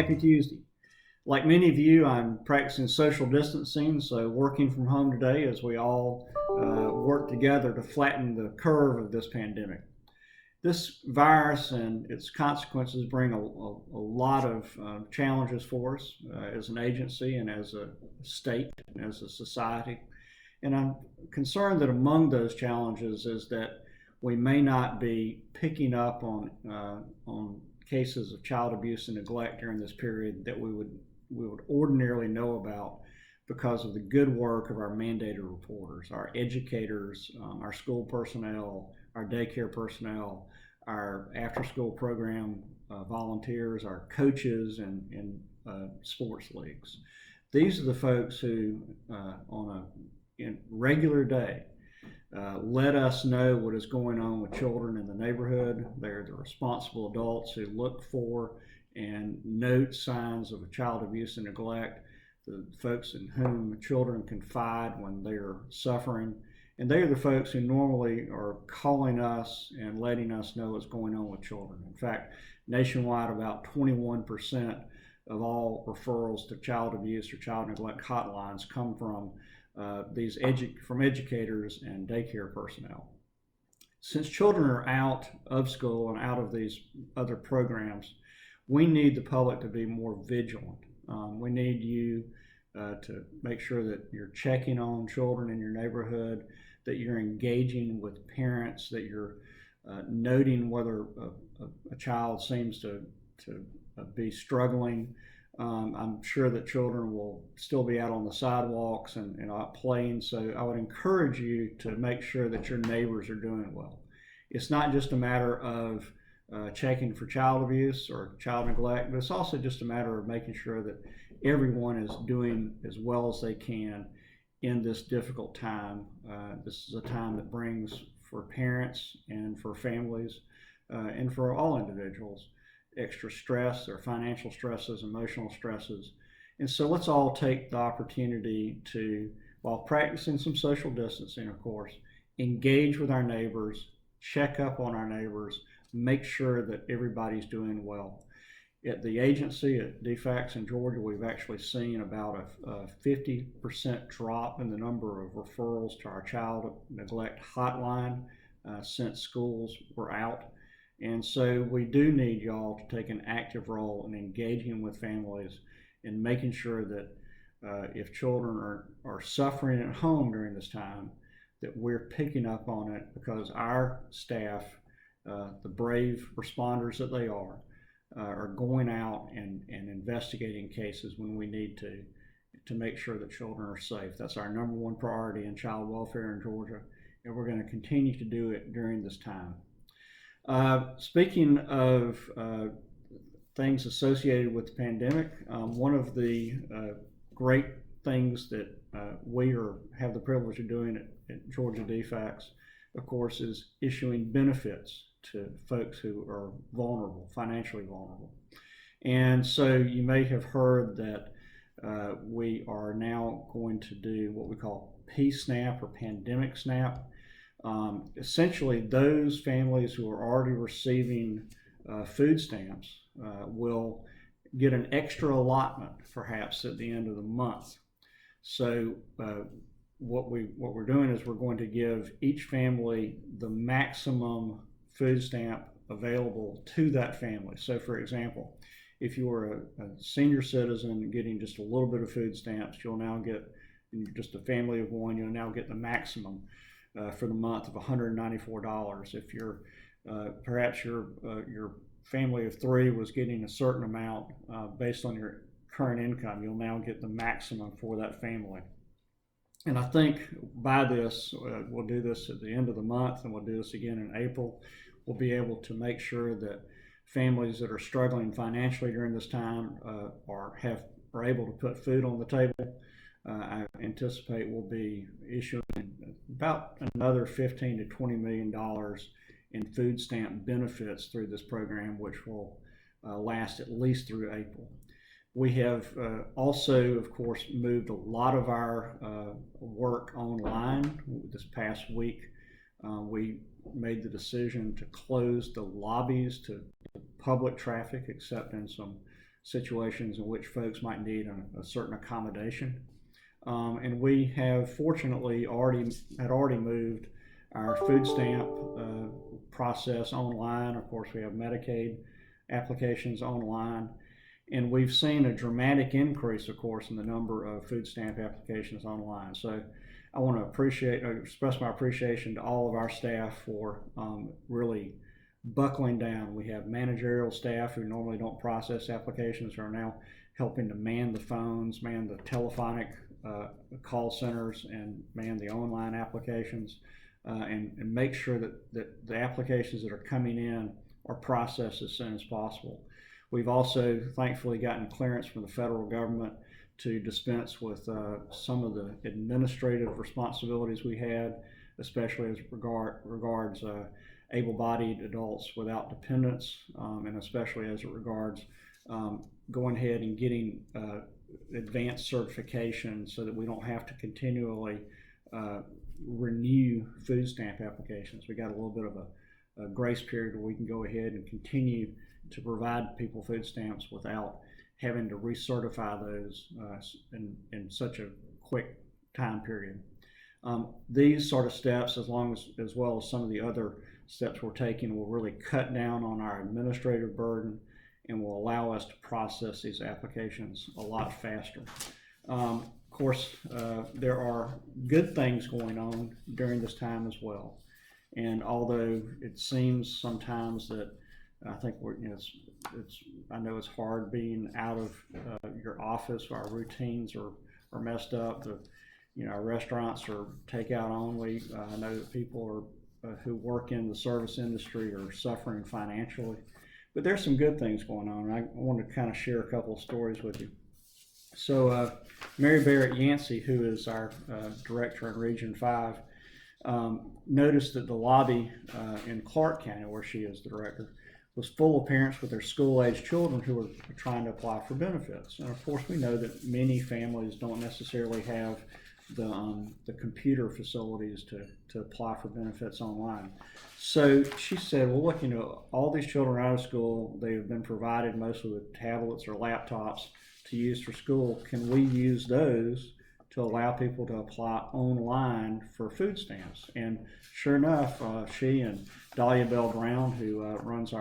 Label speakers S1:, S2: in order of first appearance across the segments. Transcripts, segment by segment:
S1: happy Tuesday. Like many of you, I'm practicing social distancing, so working from home today as we all work together to flatten the curve of this pandemic. This virus and its consequences bring a lot of challenges for us as an agency and as a state and as a society. And I'm concerned that among those challenges is that we may not be picking up on cases of child abuse and neglect during this period that we would ordinarily know about because of the good work of our mandated reporters, our educators, our school personnel, our daycare personnel, our after-school program volunteers, our coaches in sports leagues. These are the folks who, on a regular day, let us know what is going on with children in the neighborhood. They're the responsible adults who look for and note signs of child abuse and neglect, the folks in whom children confide when they are suffering. And they are the folks who normally are calling us and letting us know what's going on with children. In fact, nationwide, about 21% of all referrals to child abuse or child neglect hotlines come from from educators and daycare personnel. Since children are out of school and out of these other programs, we need the public to be more vigilant. We need you to make sure that you're checking on children in your neighborhood, that you're engaging with parents, that you're noting whether a child seems to be struggling. I'm sure that children will still be out on the sidewalks and out playing, so I would encourage you to make sure that your neighbors are doing well. It's not just a matter of checking for child abuse or child neglect, but it's also just a matter of making sure that everyone is doing as well as they can in this difficult time. This is a time that brings, for parents and for families and for all individuals, extra stress, their financial stresses, emotional stresses. And so let's all take the opportunity to, while practicing some social distancing, of course, engage with our neighbors, check up on our neighbors, make sure that everybody's doing well. At the agency, at dph in Georgia, we've actually seen about a 50% drop in the number of referrals to our child neglect hotline since schools were out. And so we do need y'all to take an active role in engaging with families and making sure that if children are suffering at home during this time, that we're picking up on it, because our staff, the brave responders that they are going out and investigating cases when we need to make sure that children are safe. That's our number one priority in child welfare in Georgia, and we're going to continue to do it during this time. Speaking of things associated with the pandemic, one of the great things that we have the privilege of doing at Georgia dph, of course, is issuing benefits to folks who are vulnerable, financially vulnerable. And so you may have heard that we are now going to do what we call P-SNAP or Pandemic SNAP. Essentially, those families who are already receiving food stamps will get an extra allotment perhaps at the end of the month. So what we're doing is we're going to give each family the maximum food stamp available to that family. So for example, if you are a senior citizen getting just a little bit of food stamps, you'll now get, just a family of one, you'll now get the maximum for the month of $194. If you're perhaps your family of three was getting a certain amount based on your current income, you'll now get the maximum for that family. And I think by this, we'll do this at the end of the month, and we'll do this again in April. We'll be able to make sure that families that are struggling financially during this time are able to put food on the table. I anticipate we'll be issuing about another $15 to $20 million in food stamp benefits through this program, which will last at least through April. We have also, of course, moved a lot of our work online. This past week, we made the decision to close the lobbies to public traffic, except in some situations in which folks might need a certain accommodation. And we have fortunately already moved our food stamp process online. Of course, we have Medicaid applications online, and we've seen a dramatic increase, of course, in the number of food stamp applications online. So I want to express my appreciation to all of our staff for really buckling down. We have managerial staff who normally don't process applications who are now helping to man the phones, man the telephonic call centers, and man the online applications, and make sure that the applications that are coming in are processed as soon as possible. We've also thankfully gotten clearance from the federal government to dispense with some of the administrative responsibilities we had, especially as regards able-bodied adults without dependents, and especially as it regards going ahead and getting advanced certification so that we don't have to continually renew food stamp applications. We got a little bit of a grace period where we can go ahead and continue to provide people food stamps without having to recertify those in such a quick time period. These sort of steps, as well as some of the other steps we're taking, will really cut down on our administrative burden and will allow us to process these applications a lot faster. Of course, there are good things going on during this time as well. And although it seems sometimes that I think I know it's hard being out of your office. Our routines are messed up. Our restaurants are takeout only. I know that people who work in the service industry are suffering financially. But there's some good things going on. I want to kind of share a couple of stories with you. So Mary Barrett Yancey, who is our director in Region 5, noticed that the lobby in Clark County, where she is the director, was full of parents with their school-age children who were trying to apply for benefits. And of course, we know that many families don't necessarily have the computer facilities to apply for benefits online. So she said, well, look, all these children out of school, they've been provided mostly with tablets or laptops to use for school. Can we use those to allow people to apply online for food stamps? And sure enough, she and Dahlia Bell Brown, who runs a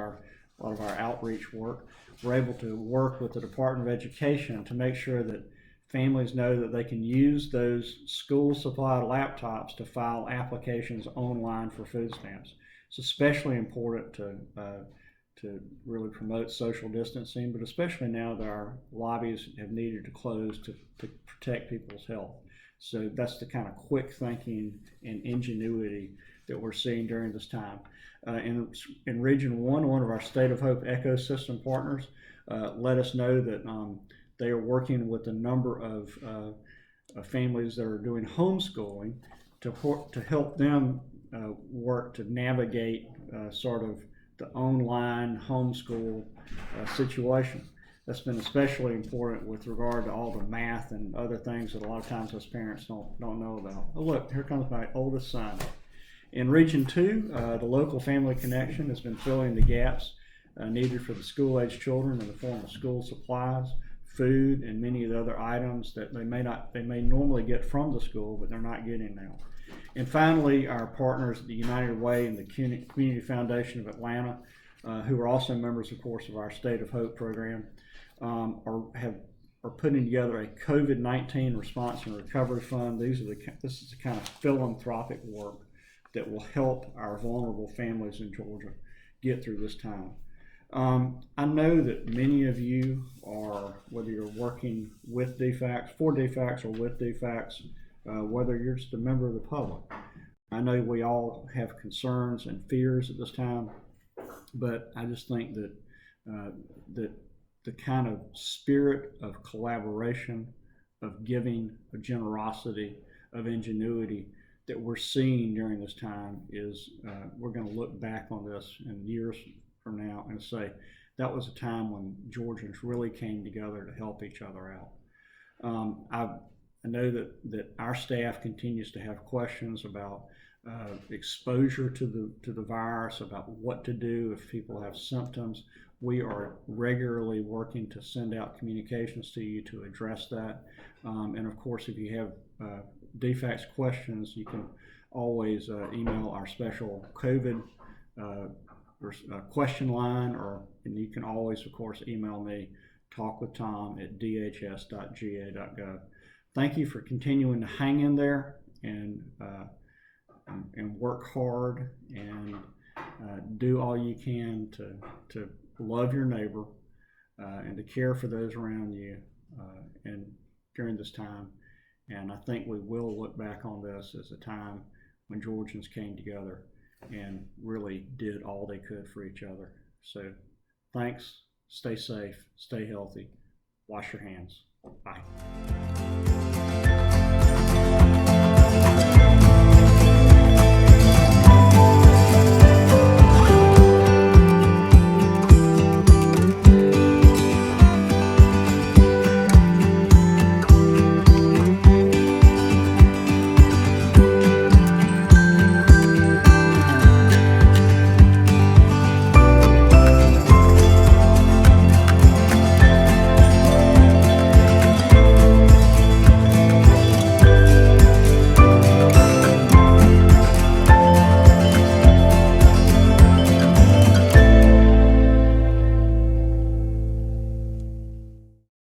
S1: lot of our outreach work, were able to work with the Department of Education to make sure that families know that they can use those school-supplied laptops to file applications online for food stamps. It's especially important to really promote social distancing, but especially now that our lobbies have needed to close to protect people's health. So that's the kind of quick thinking and ingenuity that we're seeing during this time. In Region 1, one of our State of Hope ecosystem partners let us know that they are working with a number of families that are doing homeschooling to help them work to navigate sort of the online homeschool situation. That's been especially important with regard to all the math and other things that a lot of times us parents don't know about. Oh, look, here comes my oldest son. In Region 2, the local family connection has been filling the gaps needed for the school-age children in the form of school supplies, food, and many of the other items that they may normally get from the school, but they're not getting now. And finally, our partners at the United Way and the Community Foundation of Atlanta, who are also members, of course, of our State of Hope program, are putting together a COVID-19 response and recovery fund. This is the kind of philanthropic work that will help our vulnerable families in Georgia get through this time. I know that many of you are, whether you're working with DFACS, for DFACS, or with DFACS, whether you're just a member of the public. I know we all have concerns and fears at this time, but I just think that that the kind of spirit of collaboration, of giving, of generosity, of ingenuity that we're seeing during this time is, we're going to look back on this in years from now and say, that was a time when Georgians really came together to help each other out. I know that our staff continues to have questions about exposure to the virus, about what to do if people have symptoms, we are regularly working to send out communications to you to address that. And of course, if you have DFACS questions, you can always email our special COVID question line, and you can always, of course, email me, talkwithtom@dph.georgia.gov. Thank you for continuing to hang in there and work hard and do all you can to love your neighbor and to care for those around you and during this time. And I think we will look back on this as a time when Georgians came together and really did all they could for each other. So thanks, stay safe, stay healthy, wash your hands. Bye.